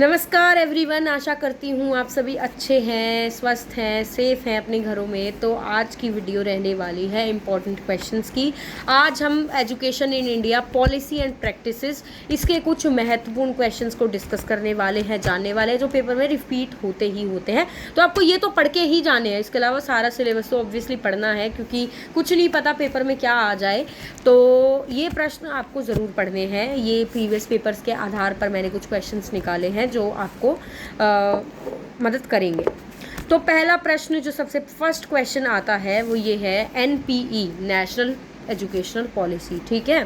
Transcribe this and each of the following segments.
नमस्कार एवरीवन, आशा करती हूँ आप सभी अच्छे हैं, स्वस्थ हैं, सेफ हैं अपने घरों में। तो आज की वीडियो रहने वाली है इम्पॉर्टेंट क्वेश्चंस की। आज हम education in India policy and practices, इसके कुछ महत्वपूर्ण क्वेश्चंस को डिस्कस करने वाले हैं, जानने वाले हैं, जो पेपर में रिपीट होते ही होते हैं। तो आपको ये तो पढ़ के ही जाने हैं, इसके अलावा सारा सिलेबस तो ऑब्वियसली पढ़ना है, क्योंकि कुछ नहीं पता पेपर में क्या आ जाए। तो ये प्रश्न आपको ज़रूर पढ़ने हैं। ये प्रीवियस पेपर्स के आधार पर मैंने कुछ क्वेश्चंस निकाले हैं जो आपको मदद करेंगे। तो पहला प्रश्न जो सबसे फर्स्ट क्वेश्चन आता है वो ये है, एनपीई नेशनल एजुकेशनल पॉलिसी, ठीक है।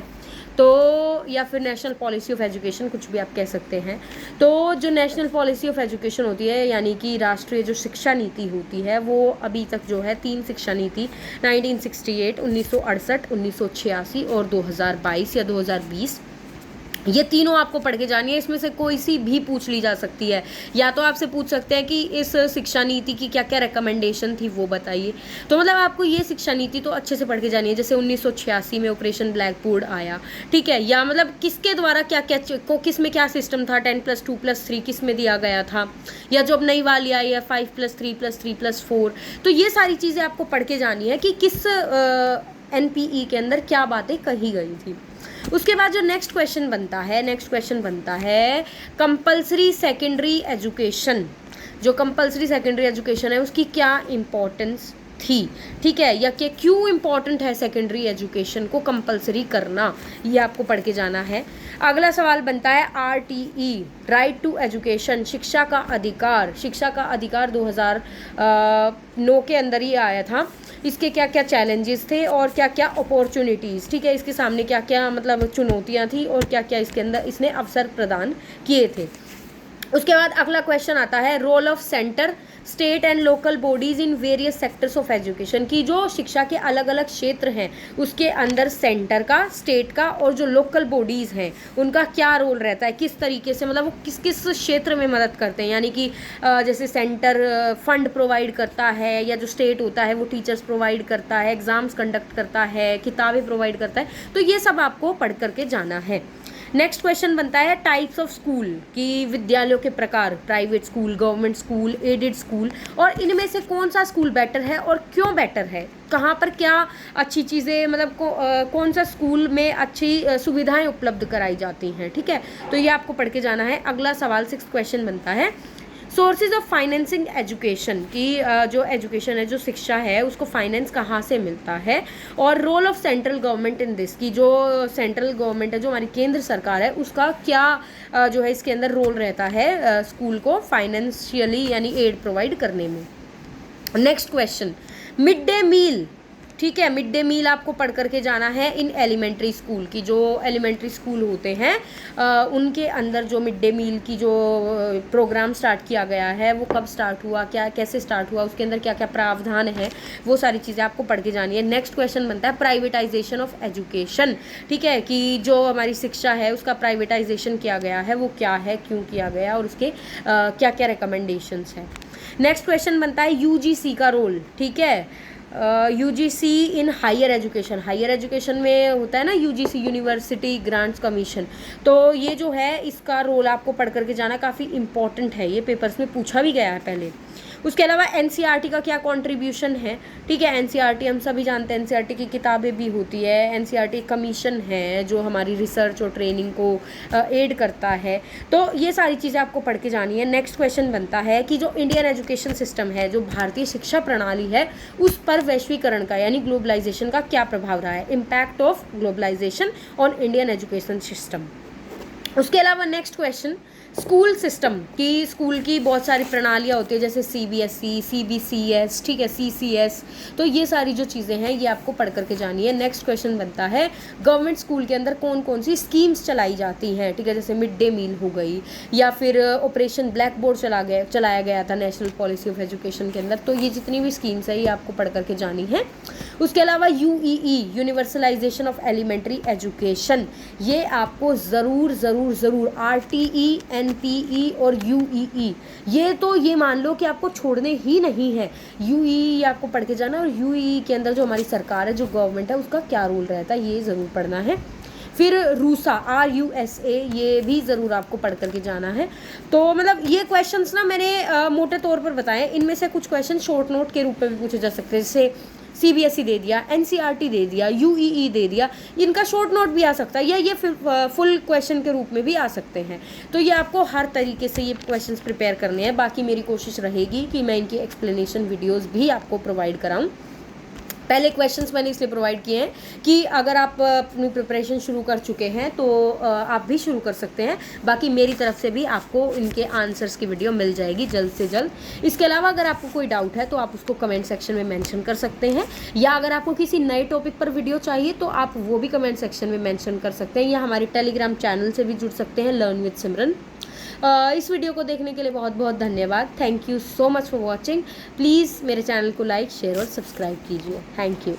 तो या फिर नेशनल पॉलिसी ऑफ एजुकेशन, कुछ भी आप कह सकते हैं। तो जो नेशनल पॉलिसी ऑफ एजुकेशन होती है, यानी कि राष्ट्रीय जो शिक्षा नीति होती है, वो अभी तक जो है 3 शिक्षा नीति 1968, 1968, 1986 और 2022 या 2020, ये तीनों आपको पढ़ के जानी है। इसमें से कोई सी भी पूछ ली जा सकती है। या तो आपसे पूछ सकते हैं कि इस शिक्षा नीति की क्या क्या रिकमेंडेशन थी वो बताइए। तो मतलब आपको ये शिक्षा नीति तो अच्छे से पढ़ के जानी है। जैसे 1986 में ऑपरेशन ब्लैक बोर्ड आया, ठीक है, या मतलब किसके द्वारा क्या क्या को किस में क्या सिस्टम था, 10+2+3 किस में दिया गया था, या जो अब नई वाली आई है 5+3+3+4। तो ये सारी चीज़ें आपको पढ़ के जानी है कि किस एनपीई के अंदर क्या बातें कही गई थी। उसके बाद जो नेक्स्ट क्वेश्चन बनता है कंपलसरी सेकेंडरी एजुकेशन। जो कंपलसरी सेकेंडरी एजुकेशन है उसकी क्या इम्पोर्टेंस थी, ठीक है, या कि क्यों इम्पोर्टेंट है सेकेंडरी एजुकेशन को कंपलसरी करना, ये आपको पढ़ के जाना है। अगला सवाल बनता है आरटीई, राइट टू एजुकेशन, शिक्षा का अधिकार। शिक्षा का अधिकार 2009 के अंदर ही आया था। इसके क्या क्या चैलेंजेस थे और क्या क्या अपॉर्चुनिटीज़, ठीक है, इसके सामने क्या क्या मतलब चुनौतियाँ थी और क्या क्या इसके अंदर इसने अवसर प्रदान किए थे। उसके बाद अगला क्वेश्चन आता है role of centre, state and local bodies in various sectors of education, की जो शिक्षा के अलग अलग क्षेत्र हैं उसके अंदर सेंटर का, स्टेट का और जो लोकल बॉडीज़ हैं उनका क्या रोल रहता है, किस तरीके से मतलब वो किस किस क्षेत्र में मदद करते हैं। यानी कि जैसे सेंटर फंड प्रोवाइड करता है, या जो स्टेट होता है वो टीचर्स प्रोवाइड करता है, एग्ज़ाम्स कंडक्ट करता है, किताबें प्रोवाइड करता है। तो ये सब आपको पढ़ करके जाना है। नेक्स्ट क्वेश्चन बनता है टाइप्स ऑफ स्कूल, की विद्यालयों के प्रकार, private school, government school, aided school, और इनमें से कौन सा स्कूल बेटर है और क्यों बेटर है, कहाँ पर क्या अच्छी चीज़ें मतलब कौन सा स्कूल में अच्छी सुविधाएं उपलब्ध कराई जाती हैं, ठीक है। तो ये आपको पढ़ के जाना है। अगला सवाल 6th क्वेश्चन बनता है सोर्सेज ऑफ फाइनेंसिंग एजुकेशन, की जो एजुकेशन है, जो शिक्षा है, उसको फाइनेंस कहाँ से मिलता है, और role of central government in this, की जो सेंट्रल गवर्नमेंट है, जो हमारी केंद्र सरकार है, उसका क्या जो है इसके अंदर रोल रहता है स्कूल को फाइनेंशियली यानी एड प्रोवाइड करने में। Next question mid day meal, ठीक है, मिड डे मील आपको पढ़ करके जाना है इन एलिमेंट्री स्कूल, की जो एलिमेंट्री स्कूल होते हैं उनके अंदर जो मिड डे मील की जो प्रोग्राम स्टार्ट किया गया है वो कब स्टार्ट हुआ, क्या कैसे स्टार्ट हुआ, उसके अंदर क्या क्या प्रावधान है, वो सारी चीज़ें आपको पढ़ के जानी है। नेक्स्ट क्वेश्चन बनता है प्राइवेटाइजेशन ऑफ एजुकेशन, ठीक है, कि जो हमारी शिक्षा है उसका प्राइवेटाइजेशन किया गया है, वो क्या है, क्यों किया गया और उसके क्या क्या रिकमेंडेशंस हैं। नेक्स्ट क्वेश्चन बनता है यूजीसी का रोल, ठीक है, UGC in higher education. Higher education में होता है ना यूजीसी, यूनिवर्सिटी ग्रांट्स कमीशन। तो ये जो है इसका रोल आपको पढ़ करके जाना, काफ़ी इंपॉर्टेंट है, ये पेपर्स में पूछा भी गया है पहले। उसके अलावा एनसीईआरटी का क्या कंट्रीब्यूशन है, ठीक है, एनसीईआरटी हम सभी जानते हैं, एनसीईआरटी की किताबें भी होती है, एनसीईआरटी कमीशन है जो हमारी रिसर्च और ट्रेनिंग को एड करता है। तो ये सारी चीज़ें आपको पढ़ के जानी है। नेक्स्ट क्वेश्चन बनता है कि जो इंडियन एजुकेशन सिस्टम है, जो भारतीय शिक्षा प्रणाली है, उस पर वैश्वीकरण का यानी ग्लोबलाइजेशन का क्या प्रभाव रहा है, impact of globalisation on Indian education system. उसके अलावा नेक्स्ट क्वेश्चन स्कूल सिस्टम, की स्कूल की बहुत सारी प्रणालियाँ होती है, जैसे सीबीएसई, सीबीसीएस, ठीक है, सीसीएस। तो ये सारी जो चीज़ें हैं ये आपको पढ़ करके जानी है। नेक्स्ट क्वेश्चन बनता है गवर्नमेंट स्कूल के अंदर कौन कौन सी स्कीम्स चलाई जाती हैं, ठीक है, जैसे मिड डे मील हो गई, या फिर ऑपरेशन ब्लैक बोर्ड चलाया गया था नेशनल पॉलिसी ऑफ एजुकेशन के अंदर। तो ये जितनी भी स्कीम्स है ये आपको पढ़ करके जानी है। उसके अलावा यूईई, यूनिवर्सलाइजेशन ऑफ एलिमेंट्री एजुकेशन, ये आपको ज़रूर ज़रूर ज़रूर आरटीई, एनपीई और यूईई, ये मान लो कि आपको छोड़ने ही नहीं है। यूईई आपको पढ़ के जाना, और यूईई के अंदर जो हमारी सरकार है, जो गवर्नमेंट है, उसका क्या रोल रहता है, ये ज़रूर पढ़ना है। फिर रूसा RUSA, ये भी ज़रूर आपको पढ़ करके जाना है। तो मतलब ये क्वेश्चंस ना मैंने मोटे तौर पर बताए। इनमें से कुछ क्वेश्चन शॉर्ट नोट के रूप में भी पूछे जा सकते हैं, जैसे CBSE दे दिया, NCERT दे दिया, UEE दे दिया, इनका शॉर्ट नोट भी आ सकता है, या ये फुल क्वेश्चन के रूप में भी आ सकते हैं। तो ये आपको हर तरीके से ये क्वेश्चंस प्रिपेयर करने हैं। बाकी मेरी कोशिश रहेगी कि मैं इनकी एक्सप्लेनेशन वीडियोस भी आपको प्रोवाइड कराऊं। पहले क्वेश्चंस मैंने इसलिए प्रोवाइड किए हैं कि अगर आप अपनी प्रिपरेशन शुरू कर चुके हैं तो आप भी शुरू कर सकते हैं। बाकी मेरी तरफ से भी आपको इनके आंसर्स की वीडियो मिल जाएगी जल्द से जल्द। इसके अलावा अगर आपको कोई डाउट है तो आप उसको कमेंट सेक्शन में मेंशन कर सकते हैं, या अगर आपको किसी नए टॉपिक पर वीडियो चाहिए तो आप वो भी कमेंट सेक्शन में मेंशन कर सकते हैं, या हमारे टेलीग्राम चैनल से भी जुड़ सकते हैं, लर्न विद सिमरन। इस वीडियो को देखने के लिए बहुत बहुत धन्यवाद। Thank you so much for watching. Please मेरे चैनल को लाइक, शेयर और सब्सक्राइब कीजिए। Thank you.